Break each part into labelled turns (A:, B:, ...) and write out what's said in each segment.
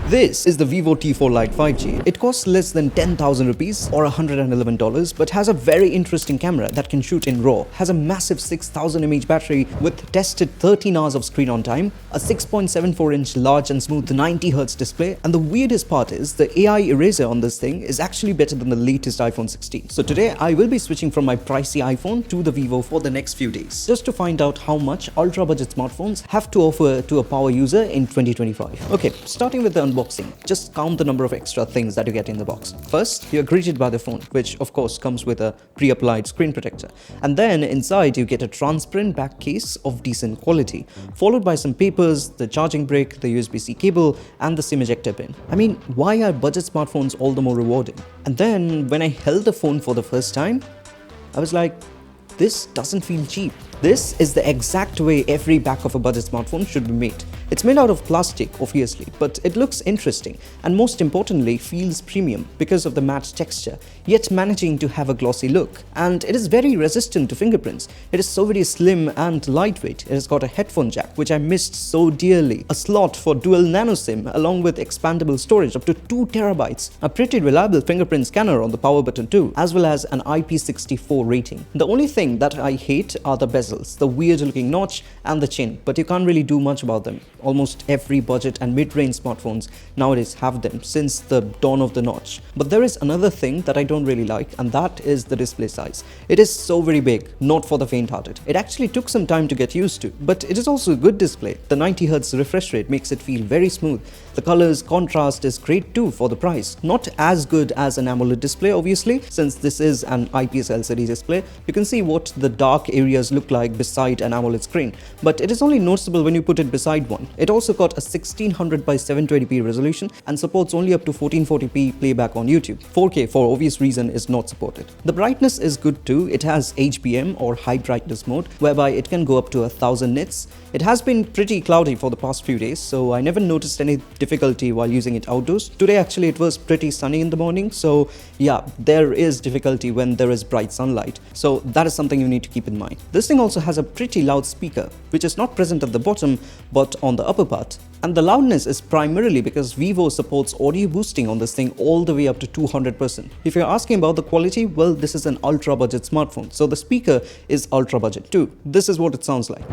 A: This is the Vivo T4 Lite 5G. It costs less than 10,000 rupees or $111, but has a very interesting camera that can shoot in RAW, has a massive 6000 mAh battery with tested 13 hours of screen on time, a 6.74-inch large and smooth 90Hz display, and the weirdest part is the AI eraser on this thing is actually better than the latest iPhone 16. So today I will be switching from my pricey iPhone to the Vivo for the next few days, just to find out how much ultra-budget smartphones have to offer to a power user in 2025. Okay, starting with the unboxing, just count the number of extra things that you get in the box. First, you're greeted by the phone, which of course comes with a pre-applied screen protector. And then inside you get a transparent back case of decent quality, followed by some papers, the charging brick, the USB-C cable, and the SIM ejector pin. I mean, why are budget smartphones all the more rewarding? And then when I held the phone for the first time, I was like, this doesn't feel cheap. This is the exact way every back of a budget smartphone should be made. It's made out of plastic, obviously, but it looks interesting and most importantly feels premium because of the matte texture, yet managing to have a glossy look. And it is very resistant to fingerprints. It is so very slim and lightweight. It has got a headphone jack, which I missed so dearly, a slot for dual nano SIM along with expandable storage up to 2 terabytes, a pretty reliable fingerprint scanner on the power button too, as well as an IP64 rating. The only thing that I hate are the bezels, the weird looking notch and the chin, but you can't really do much about them. Almost every budget and mid-range smartphones nowadays have them since the dawn of the notch. But there is another thing that I don't really like, and that is the display size. It is so very big, not for the faint-hearted. It actually took some time to get used to, but it is also a good display. The 90Hz refresh rate makes it feel very smooth. The colors contrast is great too for the price. Not as good as an AMOLED display obviously, since this is an IPS LCD display. You can see what the dark areas look like beside an AMOLED screen, but it is only noticeable when you put it beside one. It also got a 1600 by 720p resolution and supports only up to 1440p playback on YouTube. 4K for obvious reason is not supported. The brightness is good too. It has HBM or high brightness mode, whereby it can go up to 1000 nits. It has been pretty cloudy for the past few days, so I never noticed any difficulty while using it outdoors. Today actually it was pretty sunny in the morning, so yeah, there is difficulty when there is bright sunlight. So that is something you need to keep in mind. This thing also has a pretty loud speaker, which is not present at the bottom but on the upper part. And the loudness is primarily because Vivo supports audio boosting on this thing all the way up to 200%. If you're asking about the quality, well, this is an ultra budget smartphone, so the speaker is ultra budget too. This is what it sounds like.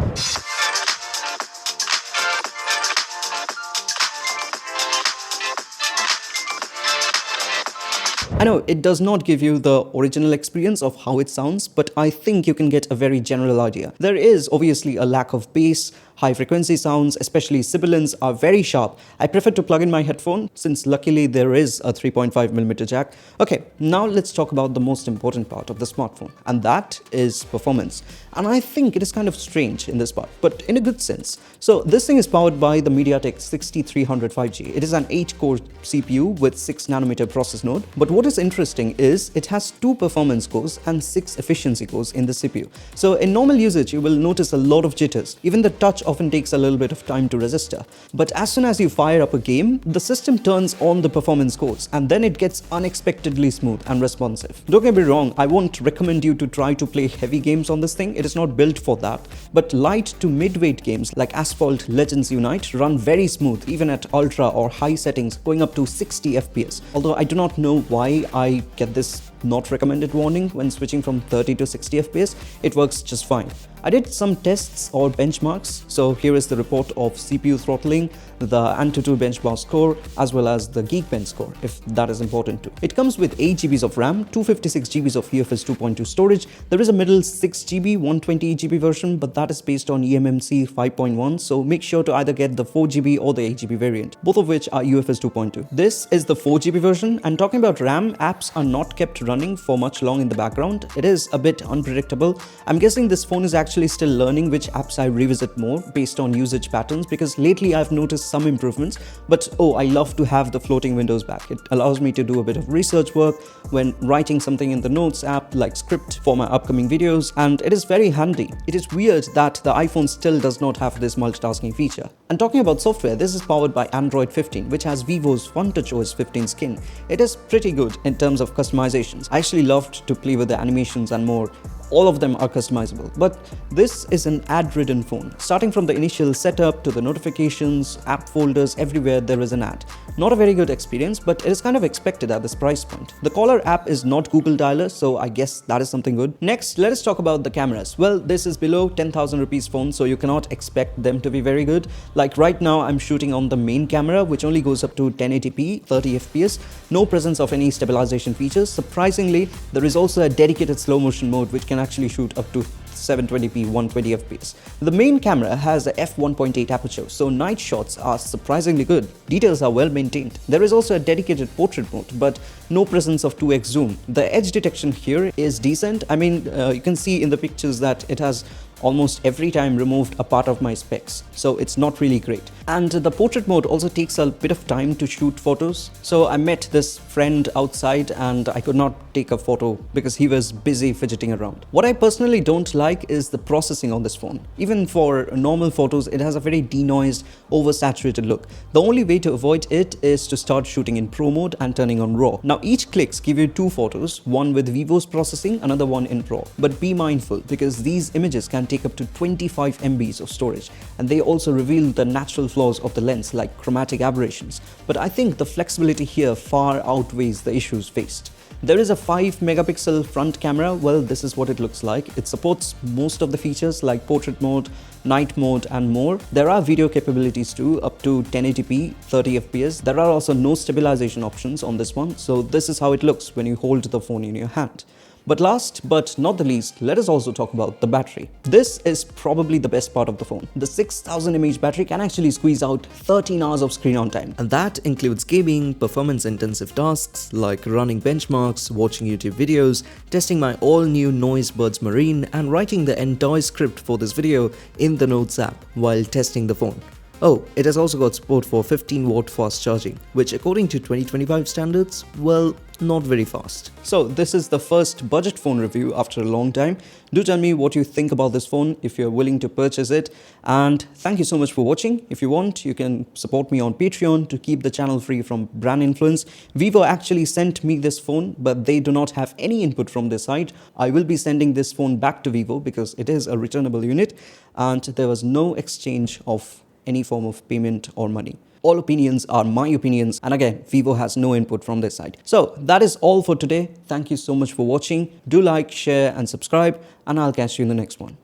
A: I know it does not give you the original experience of how it sounds, but I think you can get a very general idea. There is obviously a lack of bass. High frequency sounds, especially sibilants, are very sharp. I prefer to plug in my headphone since luckily there is a 3.5mm jack. Okay, now let's talk about the most important part of the smartphone, and that is performance. And I think it is kind of strange in this part, but in a good sense. So this thing is powered by the MediaTek 6300 5G. It is an 8-core CPU with 6nm process node. But what is interesting is it has 2 performance cores and 6 efficiency cores in the CPU. So in normal usage, you will notice a lot of jitters. Even the touch often takes a little bit of time to register. But as soon as you fire up a game, the system turns on the performance cores and then it gets unexpectedly smooth and responsive. Don't get me wrong, I won't recommend you to try to play heavy games on this thing. It is not built for that. But light to mid-weight games like Asphalt, Legends Unite run very smooth even at ultra or high settings going up to 60 FPS. Although I do not know why I get this not recommended warning when switching from 30 to 60 FPS, it works just fine. I did some tests or benchmarks, so here is the report of CPU throttling, the Antutu benchmark score, as well as the Geekbench score, if that is important too. It comes with 8GB of RAM, 256GB of UFS 2.2 storage. There is a middle 6GB 128GB version, but that is based on eMMC 5.1, so make sure to either get the 4GB or the 8GB variant, both of which are UFS 2.2. This is the 4GB version, and talking about RAM, apps are not kept running for much long in the background. It is a bit unpredictable. I'm guessing this phone is actually still learning which apps I revisit more based on usage patterns, because lately I've noticed some improvements. But oh, I love to have the floating windows back. It allows me to do a bit of research work when writing something in the Notes app like script for my upcoming videos, and it is very handy. It is weird that the iPhone still does not have this multitasking feature. And talking about software, this is powered by Android 15, which has Vivo's FunTouch OS 15 skin. It is pretty good in terms of customizations. I actually loved to play with the animations and more. all of them are customizable. But this is an ad-ridden phone. Starting from the initial setup to the notifications, app folders, everywhere there is an ad. Not a very good experience, but it is kind of expected at this price point. The caller app is not Google Dialer, so I guess that is something good. Next, let us talk about the cameras. Well, this is below 10,000 rupees phone, so you cannot expect them to be very good. Like right now, I'm shooting on the main camera, which only goes up to 1080p, 30 FPS. No presence of any stabilization features. Surprisingly, there is also a dedicated slow motion mode, which can actually shoot up to 720p 120 fps. The main camera has a f1.8 aperture, so night shots are surprisingly good. Details are well maintained. There is also a dedicated portrait mode, but no presence of 2x zoom. The edge detection here is decent. I mean, you can see in the pictures that it has almost every time removed a part of my specs, so it's not really great. And the portrait mode also takes a bit of time to shoot photos. So I met this friend outside and I could not take a photo because he was busy fidgeting around. What I personally don't like is the processing on this phone. Even for normal photos, it has a very denoised, oversaturated look. The only way to avoid it is to start shooting in Pro mode and turning on RAW. Now each clicks give you two photos, one with Vivo's processing, another one in RAW. But be mindful, because these images can take up to 25 MBs of storage, and they also reveal the natural flaws of the lens like chromatic aberrations. But I think the flexibility here far outweighs the issues faced. There is a 5 megapixel front camera. Well, this is what it looks like. It supports most of the features like portrait mode, night mode and more. There are video capabilities too, up to 1080p 30 fps. There are also no stabilization options on this one, so this is how it looks when you hold the phone in your hand. But last but not the least, let us also talk about the battery. This is probably the best part of the phone. The 6000 mAh battery can actually squeeze out 13 hours of screen on time. And that includes gaming, performance-intensive tasks like running benchmarks, watching YouTube videos, testing my all-new Noise Buds Marine, and writing the entire script for this video in the Notes app while testing the phone. Oh, it has also got support for 15-watt fast charging, which according to 2025 standards, well, not very fast. So this is the first budget phone review after a long time. Do tell me what you think about this phone if you're willing to purchase it. And thank you so much for watching. If you want, you can support me on Patreon to keep the channel free from brand influence. Vivo actually sent me this phone, but they do not have any input from their side. I will be sending this phone back to Vivo because it is a returnable unit and there was no exchange of any form of payment or money. All opinions are my opinions, and again, Vivo has no input from their side. So that is all for today. Thank you so much for watching. Do like, share and subscribe, and I'll catch you in the next one.